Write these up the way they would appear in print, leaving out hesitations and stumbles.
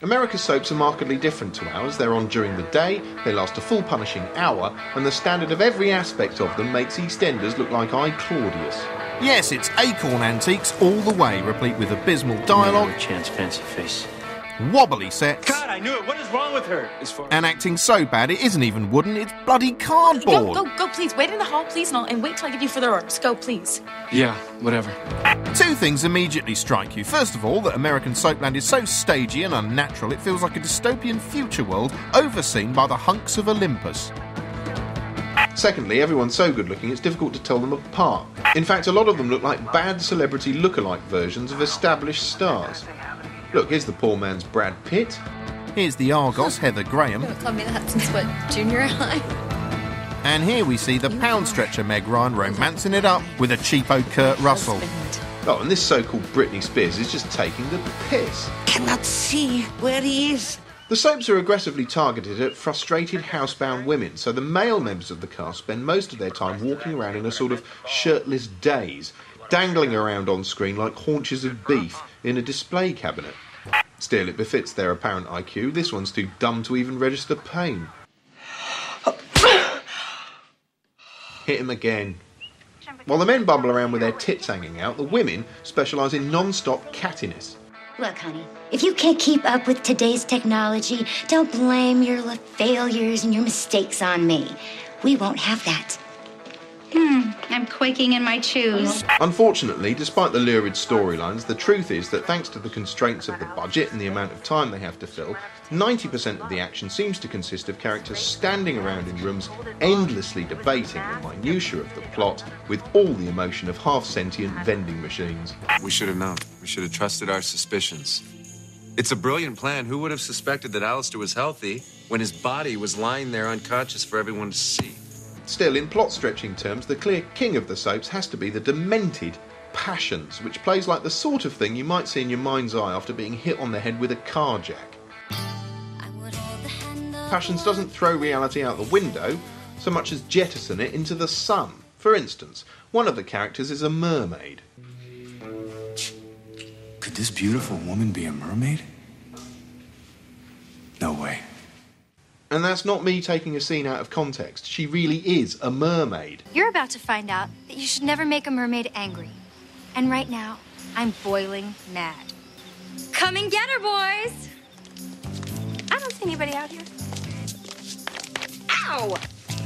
America's soaps are markedly different to ours. They're on during the day, they last a full punishing hour, and the standard of every aspect of them makes EastEnders look like I, Claudius. Yes, it's Acorn antiques all the way, replete with abysmal dialogue, chance fancy face, wobbly sets. God, I knew it. What is wrong with her? And acting so bad it isn't even wooden, it's bloody cardboard. Go, please. Wait in the hall, please, and wait till I give you further orders. Go, please. Yeah, whatever. Two things immediately strike you. First of all, that American soapland is so stagey and unnatural it feels like a dystopian future world overseen by the hunks of Olympus. Secondly, everyone's so good looking it's difficult to tell them apart. In fact, a lot of them look like bad celebrity look-alike versions of established stars. Look, here's the poor man's Brad Pitt. Here's the Argos, Heather Graham. You haven't called me that since, what, junior high? And here we see the pound stretcher Meg Ryan romancing it up with a cheapo Kurt Russell. Oh, and this so-called Britney Spears is just taking the piss. Cannot see where he is. The soaps are aggressively targeted at frustrated housebound women, so the male members of the cast spend most of their time walking around in a sort of shirtless daze, dangling around on screen like haunches of beef in a display cabinet. Still, it befits their apparent IQ. This one's too dumb to even register pain. Hit him again. While the men bumble around with their tits hanging out, the women specialise in non-stop cattiness. Look, honey, if you can't keep up with today's technology, don't blame your failures and your mistakes on me. We won't have that. I'm quaking in my shoes. Unfortunately, despite the lurid storylines, the truth is that thanks to the constraints of the budget and the amount of time they have to fill, 90% of the action seems to consist of characters standing around in rooms endlessly debating the minutiae of the plot with all the emotion of half-sentient vending machines. We should have known. We should have trusted our suspicions. It's a brilliant plan. Who would have suspected that Alistair was healthy when his body was lying there unconscious for everyone to see? Still, in plot-stretching terms, the clear king of the soaps has to be the demented Passions, which plays like the sort of thing you might see in your mind's eye after being hit on the head with a car jack. Passions doesn't throw reality out the window so much as jettison it into the sun. For instance, one of the characters is a mermaid. Could this beautiful woman be a mermaid? No way. And that's not me taking a scene out of context. She really is a mermaid. You're about to find out that you should never make a mermaid angry. And right now, I'm boiling mad. Come and get her, boys! I don't see anybody out here. Ow!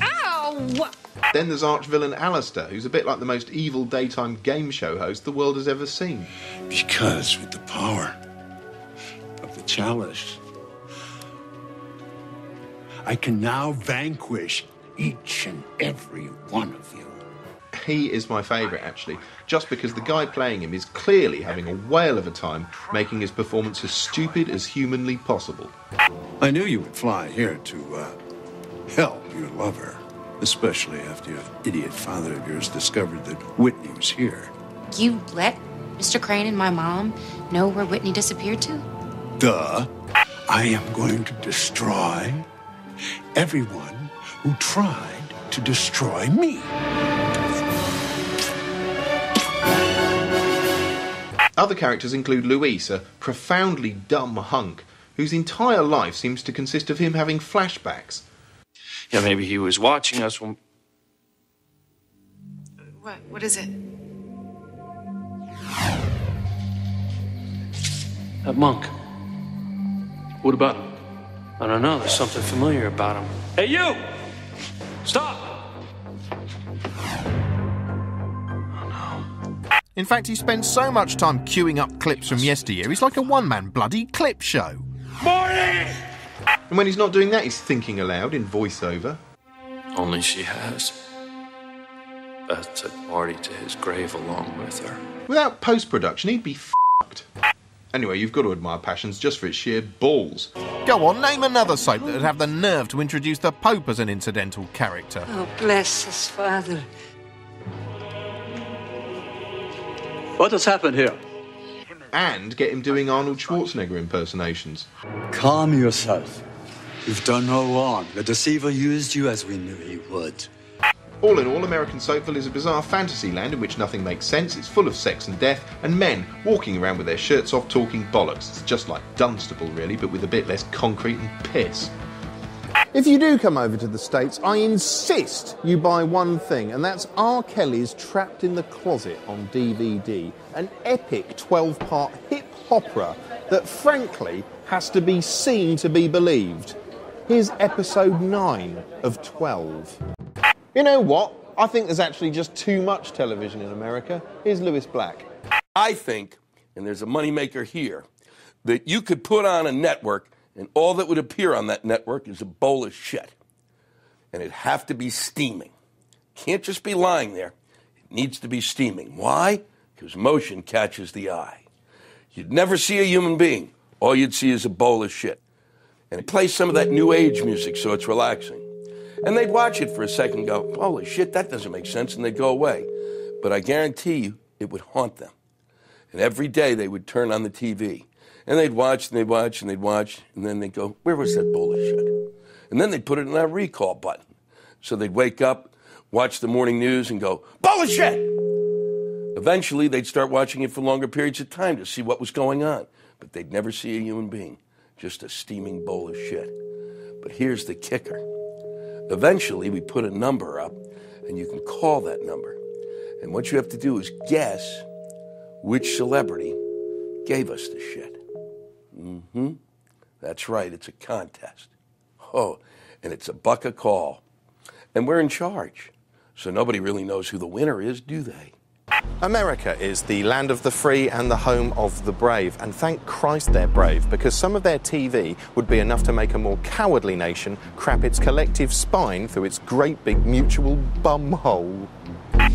Ow! Then there's arch-villain Alistair, who's a bit like the most evil daytime game show host the world has ever seen. Because with the power of the chalice, I can now vanquish each and every one of you. He is my favourite, actually, just because the guy playing him is clearly having a whale of a time making his performance as stupid as humanly possible. I knew you would fly here to help your lover, especially after your idiot father of yours discovered that Whitney was here. You let Mr. Crane and my mom know where Whitney disappeared to? Duh. I am going to destroy everyone who tried to destroy me. Other characters include Luis, a profoundly dumb hunk, whose entire life seems to consist of him having flashbacks. Yeah, maybe he was watching us when... What is it? That monk. What about him? I don't know. There's something familiar about him. Hey, you! Stop! In fact, he spends so much time queuing up clips from yesteryear, he's like a one-man bloody clip show. Morning! And when he's not doing that, he's thinking aloud in voiceover. Only she has. Beth took Marty to his grave along with her. Without post-production, he'd be f***ed. Anyway, you've got to admire Passions just for its sheer balls. Go on, name another soap that would have the nerve to introduce the Pope as an incidental character. Oh, bless his father. What has happened here? And get him doing Arnold Schwarzenegger impersonations. Calm yourself. You've done no wrong. The deceiver used you as we knew he would. All in all, American Soapville is a bizarre fantasy land in which nothing makes sense. It's full of sex and death, and men walking around with their shirts off talking bollocks. It's just like Dunstable, really, but with a bit less concrete and piss. If you do come over to the States, I insist you buy one thing, and that's R. Kelly's Trapped in the Closet on DVD, an epic 12-part hip-hopera that, frankly, has to be seen to be believed. Here's episode 9 of 12. You know what? I think there's actually just too much television in America. Here's Lewis Black. I think, and there's a moneymaker here, that you could put on a network and all that would appear on that network is a bowl of shit. And it'd have to be steaming. Can't just be lying there. It needs to be steaming. Why? Because motion catches the eye. You'd never see a human being. All you'd see is a bowl of shit. And it plays some of that new age music so it's relaxing. And they'd watch it for a second and go, holy shit, that doesn't make sense, and they'd go away. But I guarantee you, it would haunt them. And every day they would turn on the TV. And they'd watch, and they'd watch, and they'd watch, and then they'd go, where was that bowl of shit? And then they'd put it in that recall button. So they'd wake up, watch the morning news, and go, bowl of shit! Eventually, they'd start watching it for longer periods of time to see what was going on. But they'd never see a human being, just a steaming bowl of shit. But here's the kicker. Eventually, we put a number up, and you can call that number. And what you have to do is guess which celebrity gave us the shit. Mm-hmm. That's right, it's a contest. Oh, and it's $1 a call. And we're in charge. So nobody really knows who the winner is, do they? America is the land of the free and the home of the brave, and thank Christ they're brave, because some of their TV would be enough to make a more cowardly nation crap its collective spine through its great big mutual bum hole.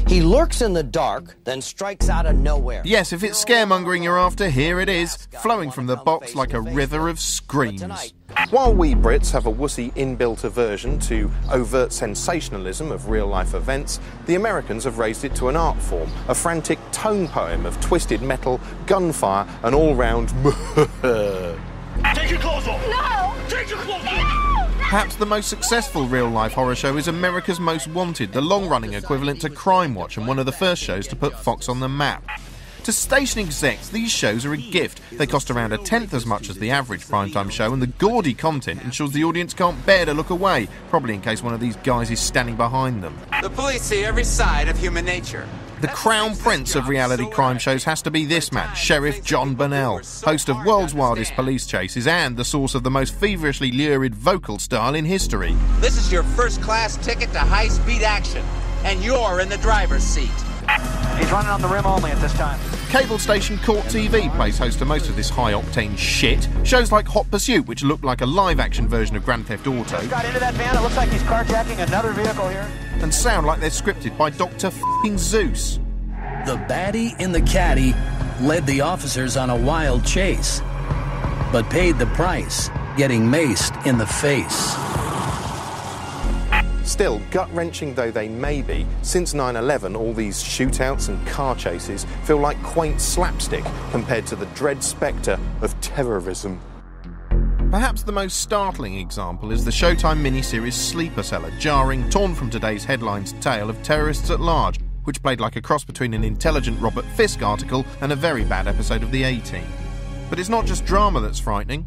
He lurks in the dark, then strikes out of nowhere. Yes, if it's scaremongering you're after, here it is, flowing from the box like a river of screams. While we Brits have a wussy inbuilt aversion to overt sensationalism of real-life events, the Americans have raised it to an art form, a frantic tone poem of twisted metal, gunfire, and all-round Take your clothes off! No! Take your clothes off! No! Perhaps the most successful real-life horror show is America's Most Wanted, the long-running equivalent to Crime Watch and one of the first shows to put Fox on the map. To station execs, these shows are a gift. They cost around 1/10 as much as the average primetime show, and the gaudy content ensures the audience can't bear to look away, probably in case one of these guys is standing behind them. The police see every side of human nature. The crown prince of reality crime shows has to be this man, Sheriff John Burnell, host of World's Wildest Police Chases and the source of the most feverishly lurid vocal style in history. This is your first-class ticket to high-speed action, and you're in the driver's seat. He's running on the rim only at this time. Cable station Court TV plays host to most of this high-octane shit. Shows like Hot Pursuit, which look like a live-action version of Grand Theft Auto. He got into that van. It looks like he's carjacking another vehicle here. And sound like they're scripted by Dr. F***ing Zeus. The baddie in the caddy led the officers on a wild chase, but paid the price, getting maced in the face. Still, gut-wrenching though they may be, since 9/11 all these shootouts and car chases feel like quaint slapstick compared to the dread spectre of terrorism. Perhaps the most startling example is the Showtime miniseries Sleeper Cellar, jarring, torn from today's headlines tale of terrorists at large, which played like a cross between an intelligent Robert Fisk article and a very bad episode of The A-Team. But it's not just drama that's frightening.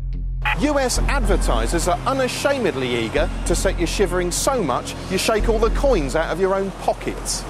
US advertisers are unashamedly eager to set you shivering so much you shake all the coins out of your own pockets.